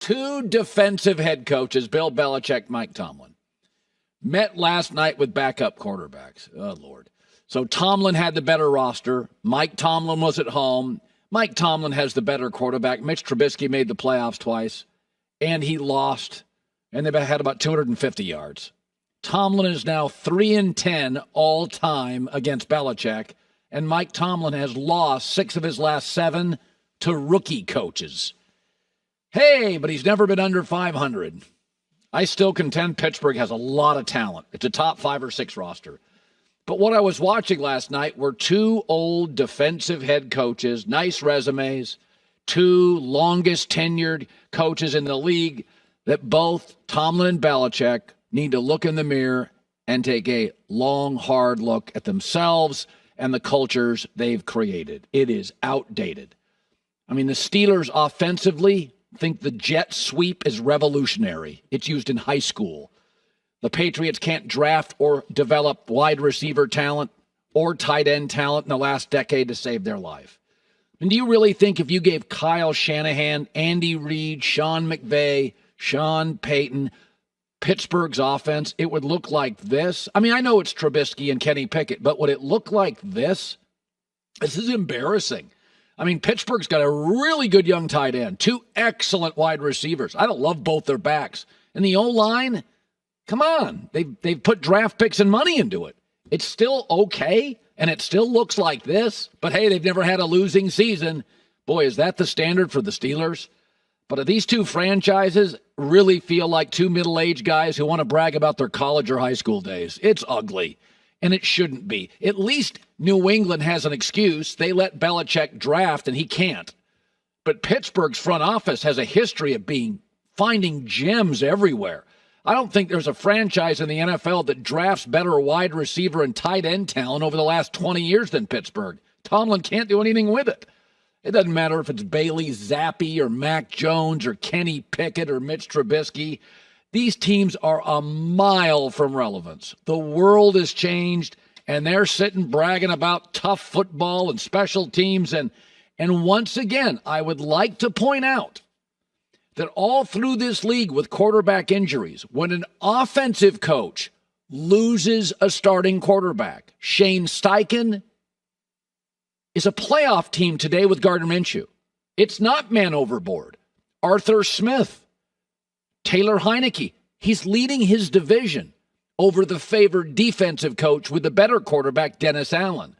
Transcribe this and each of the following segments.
Two defensive head coaches, Bill Belichick, Mike Tomlin, met last night with backup quarterbacks. Oh, Lord. So Tomlin had the better roster. Mike Tomlin was at home. Mike Tomlin has the better quarterback. Mitch Trubisky made the playoffs twice, and he lost, and they had about 250 yards. Tomlin is now 3-10 all-time against Belichick, and Mike Tomlin has lost 6 of his last 7 to rookie coaches. Hey, but he's never been under 500. I still contend Pittsburgh has a lot of talent. It's a top 5 or 6 roster. But what I was watching last night were 2 old defensive head coaches, nice resumes, 2 longest tenured coaches in the league that both Tomlin and Belichick need to look in the mirror and take a long, hard look at themselves and the cultures they've created. It is outdated. I mean, the Steelers offensively think the jet sweep is revolutionary. It's used in high school. The Patriots can't draft or develop wide receiver talent or tight end talent in the last decade to save their life. And do you really think if you gave Kyle Shanahan, Andy Reid, Sean McVay, Sean Payton, Pittsburgh's offense, it would look like this? I mean, I know it's Trubisky and Kenny Pickett, but would it look like this? This is embarrassing. I mean, Pittsburgh's got a really good young tight end, 2 excellent wide receivers. I don't love both their backs. And the O-line, come on. They've put draft picks and money into it. It's still okay, and it still looks like this. But, hey, they've never had a losing season. Boy, is that the standard for the Steelers? But these 2 franchises really feel like 2 middle-aged guys who want to brag about their college or high school days. It's ugly, and it shouldn't be. At least New England has an excuse. They let Belichick draft, and he can't. But Pittsburgh's front office has a history of finding gems everywhere. I don't think there's a franchise in the NFL that drafts better wide receiver and tight end talent over the last 20 years than Pittsburgh. Tomlin can't do anything with it. It doesn't matter if it's Bailey Zappi or Mac Jones or Kenny Pickett or Mitch Trubisky. These teams are a mile from relevance. The world has changed, and they're sitting bragging about tough football and special teams. And once again, I would like to point out that all through this league with quarterback injuries, when an offensive coach loses a starting quarterback, Shane Steichen is a playoff team today with Gardner Minshew. It's not man overboard. Arthur Smith, Taylor Heineke, he's leading his division over the favored defensive coach with the better quarterback, Dennis Allen.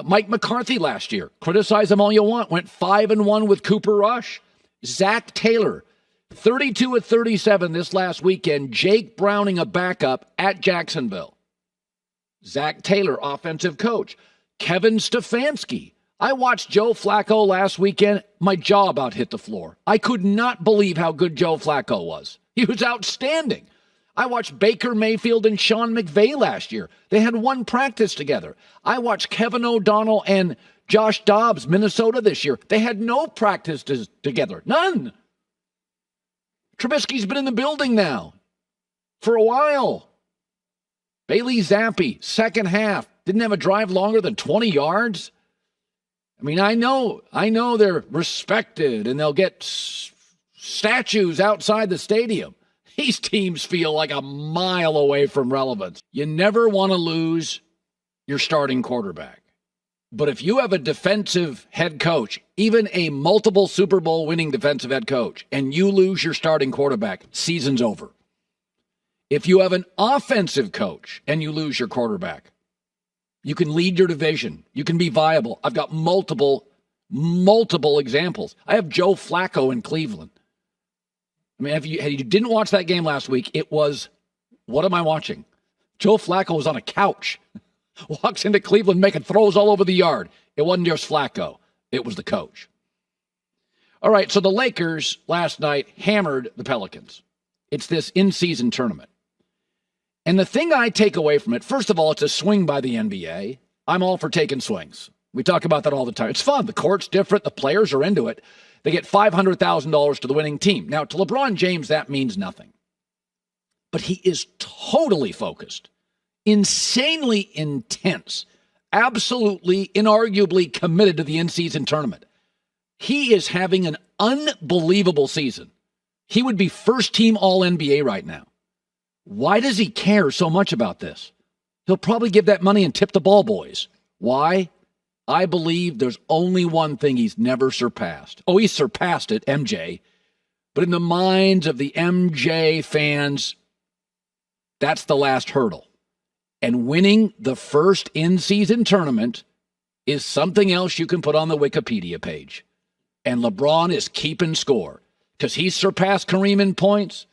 Mike McCarthy last year, criticize him all you want, went 5-1 with Cooper Rush. Zach Taylor, 32 of 37 this last weekend. Jake Browning, a backup at Jacksonville. Zach Taylor, offensive coach. Kevin Stefanski. I watched Joe Flacco last weekend. My jaw about hit the floor. I could not believe how good Joe Flacco was. He was outstanding. I watched Baker Mayfield and Sean McVay last year. They had 1 practice together. I watched Kevin O'Donnell and Josh Dobbs, Minnesota this year. They had no practices together. None. Trubisky's been in the building now for a while. Bailey Zappi, second half, didn't have a drive longer than 20 yards. I mean, I know they're respected and they'll get statues outside the stadium. These teams feel like a mile away from relevance. You never want to lose your starting quarterback. But if you have a defensive head coach, even a multiple Super Bowl winning defensive head coach, and you lose your starting quarterback, season's over. If you have an offensive coach and you lose your quarterback, you can lead your division. You can be viable. I've got multiple examples. I have Joe Flacco in Cleveland. I mean, if you didn't watch that game last week, it was, what am I watching? Joe Flacco was on a couch. Walks into Cleveland making throws all over the yard. It wasn't just Flacco. It was the coach. All right, so the Lakers last night hammered the Pelicans. It's this in-season tournament. And the thing I take away from it, first of all, it's a swing by the NBA. I'm all for taking swings. We talk about that all the time. It's fun. The court's different. The players are into it. They get $500,000 to the winning team. Now, to LeBron James, that means nothing. But he is totally focused. Insanely intense, absolutely, inarguably committed to the in-season tournament. He is having an unbelievable season. he would be first-team All-NBA right now. Why does he care so much about this? He'll probably give that money and tip the ball boys. Why? I believe there's only one thing he's never surpassed. Oh, he's surpassed it, MJ. But in the minds of the MJ fans, that's the last hurdle. And winning the first in-season tournament is something else you can put on the Wikipedia page. And LeBron is keeping score because he's surpassed Kareem in points.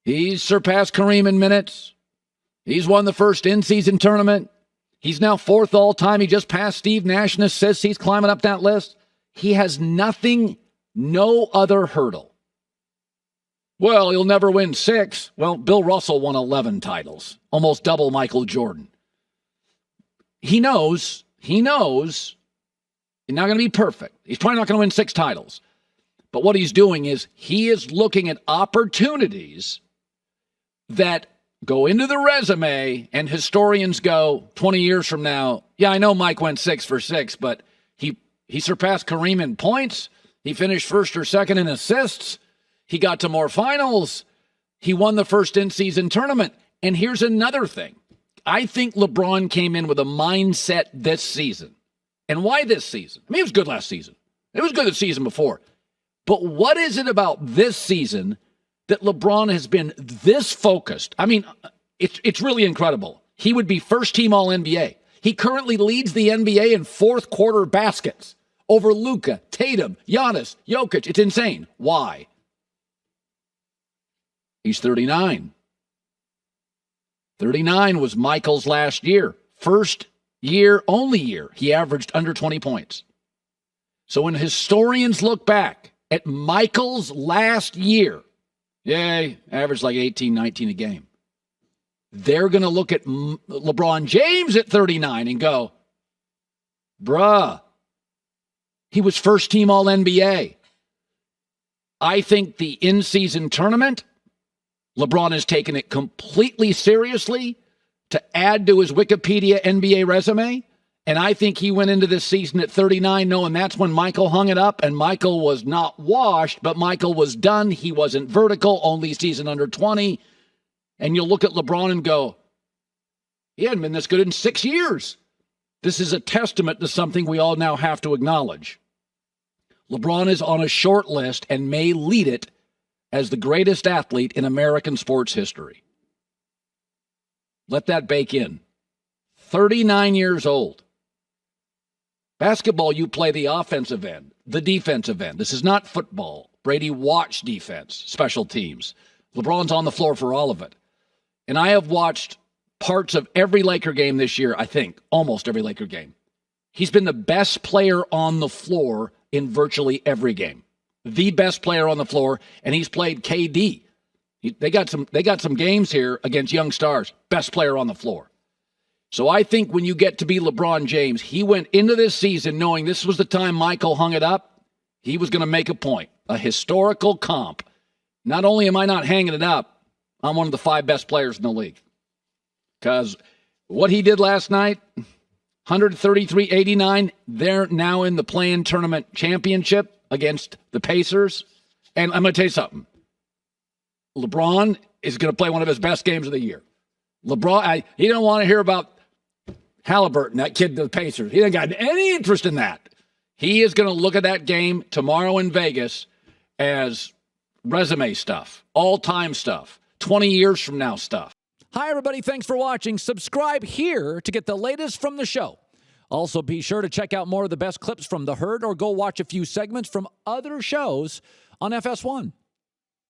He's surpassed Kareem in minutes. He's won the first in-season tournament. He's now fourth all-time. He just passed Steve Nash in assists. He's climbing up that list. He has nothing, no other hurdle. Well, he'll never win 6. Well, Bill Russell won 11 titles, almost double Michael Jordan. He knows he's not going to be perfect. He's probably not going to win 6 titles. But what he's doing is he is looking at opportunities that go into the resume, and historians go 20 years from now, yeah, I know Mike went 6 for 6, but he surpassed Kareem in points. He finished first or second in assists. He got to more finals. He won the first in-season tournament. And here's another thing. I think LeBron came in with a mindset this season. And why this season? I mean, it was good last season. It was good the season before. But what is it about this season that LeBron has been this focused? I mean, it's really incredible. He would be first-team All-NBA. He currently leads the NBA in fourth-quarter baskets over Luka, Tatum, Giannis, Jokic. It's insane. Why? He's 39. 39 was Michael's last year. First year, only year, he averaged under 20 points. So when historians look back at Michael's last year, he averaged like 18, 19 a game. They're going to look at LeBron James at 39 and go, bruh, he was first team All-NBA. I think the in-season tournament, LeBron has taken it completely seriously to add to his Wikipedia NBA resume. And I think he went into this season at 39 knowing that's when Michael hung it up. And Michael was not washed, but Michael was done. He wasn't vertical, only season under 20. And you'll look at LeBron and go, he hadn't been this good in 6 years. This is a testament to something we all now have to acknowledge. LeBron is on a short list and may lead it as the greatest athlete in American sports history. Let that bake in. 39 years old. Basketball, you play the offensive end, the defensive end. This is not football. Brady watched defense, special teams. LeBron's on the floor for all of it. And I have watched parts of every Laker game this year, I think, almost every Laker game. He's been the best player on the floor in virtually every game. The best player on the floor, and he's played KD. They got some games here against young stars. Best player on the floor. So I think when you get to be LeBron James, he went into this season knowing this was the time Michael hung it up. He was going to make a point, a historical comp. Not only am I not hanging it up, I'm one of the 5 best players in the league. Because what he did last night, 133-89, they're now in the play-in tournament championship against the Pacers. And I'm going to tell you something. LeBron is going to play one of his best games of the year. LeBron, he don't want to hear about Halliburton, that kid to the Pacers. He ain't got any interest in that. He is going to look at that game tomorrow in Vegas as resume stuff, all-time stuff, 20 years from now stuff. Hi, everybody. Thanks for watching. Subscribe here to get the latest from the show. Also, be sure to check out more of the best clips from The Herd or go watch a few segments from other shows on FS1.